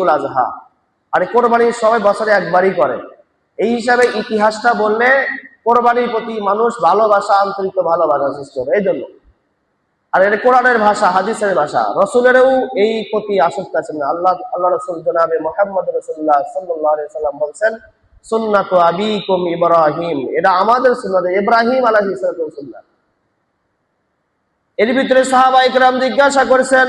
ঈদুল আজহা, আর কোরবানি সবাই বছরে একবারই করে। এই হিসাবে ইতিহাসটা বললে কোরবানির প্রতি মানুষ ভালোবাসা, আন্তরিক ভালোবাসা সৃষ্টি হবে এই জন্য। আর এটা কোরআনের ভাষা, হাদিসের ভাষা। রসুলেরও এই প্রতি আসক্তি আছেন। আল্লাহ রসুল জনাবে মুহাম্মদ রাসূলুল্লাহ সাল্লাল্লাহু আলাইহি সাল্লাম বলছেন, সুন্নাতু আবিকুম ইব্রাহিম, এটা আমাদের সুন্নাত, ইব্রাহিম আলাইহিস সালাতুর সুন্নাত। এর ভিতরে সাহাবায়ে কেরাম জিজ্ঞাসা করেছেন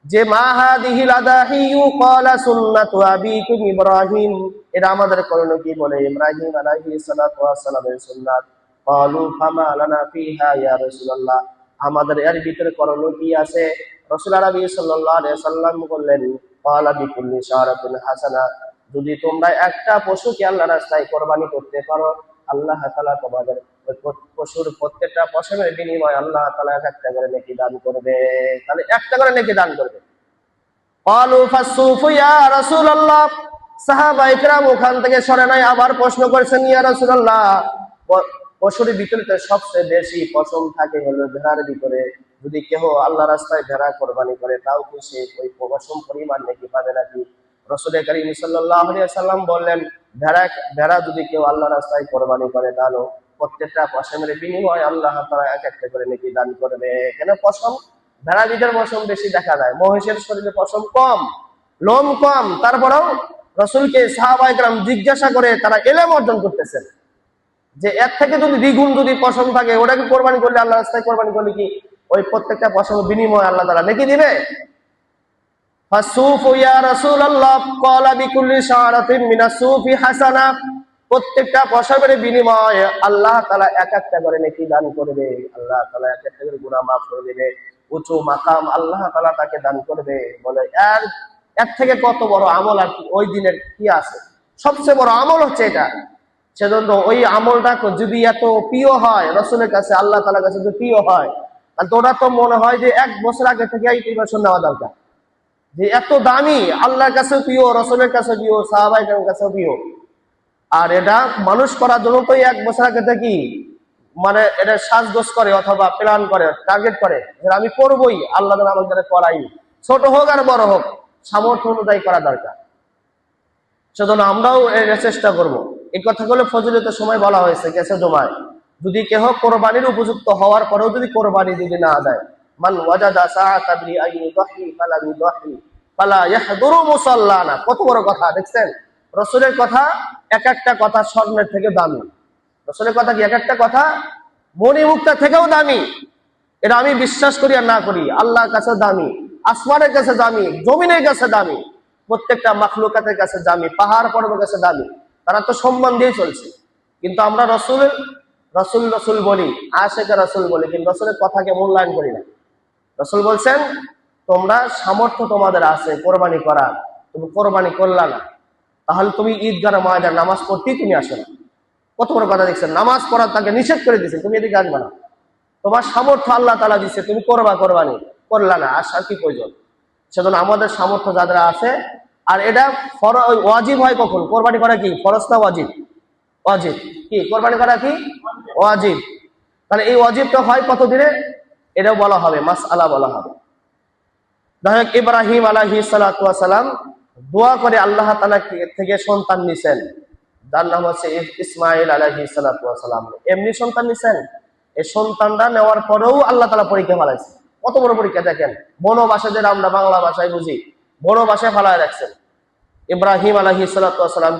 যে মা হাদিহিল আদাহিয়ু, ক্বালা সুন্নাতু আবিকুম ইব্রাহিম, এটা আমাদের করণীয় কি? বলে ইব্রাহিম আলাইহিস সালাতু ওয়াস সালামের সুন্নাত। ক্বালু ফামা লানা ফিহা ইয়া রাসূলুল্লাহ, আমাদের এর ভিতরে করণীয় কি আছে? রাসূল আরবি সাল্লাল্লাহু আলাইহি সাল্লাম বললেন, ক্বালা বিকুল্লি শারাতিন হাসানা, যদি তোমরা একটা পশুকে আল্লাহর রাস্তায় কোরবানি করতে পারো, আল্লাহ তাআলা তোমাদের ওই পশুর প্রত্যেকটা পশমের বিনিময়ে আল্লাহ তাআলা একটা করে নেকি দান করবে। তাহলে একটা করে নেকি দান করবে। ক্বালু ফাসসুফু ইয়া রাসূলুল্লাহ, সাহাবায়ে কেরাম ওখান থেকে সরে নাই, আবার প্রশ্ন করেছেন, ইয়া রাসূলুল্লাহ, পশুর ভিতরে তো সবচেয়ে বেশি পশম থাকে হলো ভেড়ার ভিতরে, যদি কেহ আল্লাহ রাস্তায় ভেড়া কোরবানি করে তাও কি সে ওই পশম পরিমাণ নেকি পাবে নাকি? রাসূল কারীম সাল্লাল্লাহু আলাইহি ওয়াসাল্লাম বললেন, ভেড়া যদি কেউ আল্লাহ রাস্তায় কোরবানি করে তাহলে প্রত্যেকটা পশমের বিনিময়ে আল্লাহ তাআলা এক একটা করে নেকি দান করবে। কেন? পশম, ভেড়া ভিতরে পশম বেশি দেখা যায়, মহিষের শরীরে পশম কম, লোম কম। তারপরেও রাসূলকে সাহাবায়ে কেরাম জিজ্ঞাসা করে তারা ইলম অর্জন করতেছেন যে এর থেকে যদি দ্বিগুণ যদি পশম থাকে, ওটাকে কোরবানি করলে, আল্লাহ রাস্তায় কোরবানি করলে কি ওই প্রত্যেকটা পশমের বিনিময়ে আল্লাহ তাআলা নেকি দিবে? ফাসুফু ইয়া রাসূলুল্লাহ, ক্বালা বিকুল্লি শারাতিন মিনাস সুফি হাসানা, প্রত্যেকটা পশমের বিনিময়ে আল্লাহ তাআলা এক একটা করে নেকি দান করবে, আল্লাহ তাআলা এক একটা করে গুনাহ মাফ করে দিবে, উঁচু মাকাম আল্লাহ তাআলা তাকে দান করবে। বলে এর থেকে কত বড় আমল আর ওই দিনের কি আছে? সবচেয়ে বড় আমল হচ্ছে এটা। সেজন্য ওই আমলটা যদি এত প্রিয় হয় রাসূলের কাছে, আল্লাহ তাআলার কাছে যদি প্রিয় হয়, তাহলে তো ওটা তো মনে হয় যে 1 বছর আগে থেকে এই প্রিপারেশন নেওয়া দরকার, যে এত দামি, আল্লাহর কাছে প্রিয়, রাসূলের কাছে প্রিয়, সাহাবায়ে কেরামের কাছে প্রিয়। আর এটা মানুষ করার জন্য তো 1 বছর আগে থেকে মানে এটা সাজগোজ করে অথবা প্ল্যান করে, টার্গেট করে যে আমি করবই, আল্লাহ যেন আমাকে করাই, ছোট হোক আর বড় হোক, সামর্থ্য অনুযায়ী করা দরকার। সেজন্য আমরাও এর চেষ্টা করব। এই কথাগুলো ফজিলতের সময় বলা হয়েছে, গেছে জুমায়। যদি কেহ কোরবানির উপযুক্ত হওয়ার পরেও যদি কোরবানি যদি না দেয়, মান ওয়াজাদা সাআতান লিআইয়ুদাহি ফালা ইউদাহি ফালা ইয়াহদুরু মুসাল্লানা, কত বড় কথা দেখছেন? রাসূলের কথা এক একটা কথা স্বর্ণের থেকে দামি। রাসূলের কথা কি এক একটা কথা মণিমুক্তা থেকেও দামি। এটা আমি বিশ্বাস করি আর না করি, আল্লাহর কাছে দামি, আসমানের কাছে দামি, জমিনের কাছে দামি, প্রত্যেকটা মাখলুকাতের কাছে দামি, পাহাড় পর্বতের কাছে দামি। তারা তো সম্মান দিয়ে চলছে, কিন্তু আমরা রসুল বলি, আশেকে রসুল বলি, কিন্তু রসুলের কথাকে মূল্যায়ন করি না। রসুল বলছেন, তোমরা সামর্থ্য তোমাদের আছে কোরবানি করার, তুমি কোরবানি করলা না, তাহলে তুমি ঈদগাহ ময়দানে নামাজ পড়তেই তুমি আসো না। কত বড় কথা দেখছেন? নামাজ পড়ার তাকে নিষেধ করে দিয়েছেন, তুমি এদিকে আসবে না। তোমার সামর্থ্য আল্লাহ তাআলা দিচ্ছে, তুমি কোরবানি করলা না, আসার কি প্রয়োজন? সেজন্য আমাদের সামর্থ্য যাদের আছে, আর এটা ওয়াজিব হয় কখন? কোরবানি করা কি ফরজ না ওয়াজিব? ওয়াজিব। কি কোরবানি করা কি ওয়াজিব? তাহলে এই ওয়াজিবটা হয় কত দিনে? এটাও বলা হবে, মাসআলা বলা হবে। দেখো, ইব্রাহিম আলাইহিস সালাতু ওয়াস সালাম দোয়া করে আল্লাহ তাআলা থেকে সন্তান নিছেন, যার নাম হচ্ছে ইসমাঈল আলাইহিস সালাতু ওয়াস সালাম। এমনি সন্তান নিছেন, এই সন্তানটা নেওয়ার পরেও আল্লাহ তাআলা পরীক্ষা ফেলাইছে। কত বড় পরীক্ষা দেখেন! বনবাসে, যেটা আমরা বাংলা ভাষায় বুঝি, বনবাসে ফেলায় রাখছেন। ইব্রাহিম আলাইহিস সালাতু ওয়াস সালাম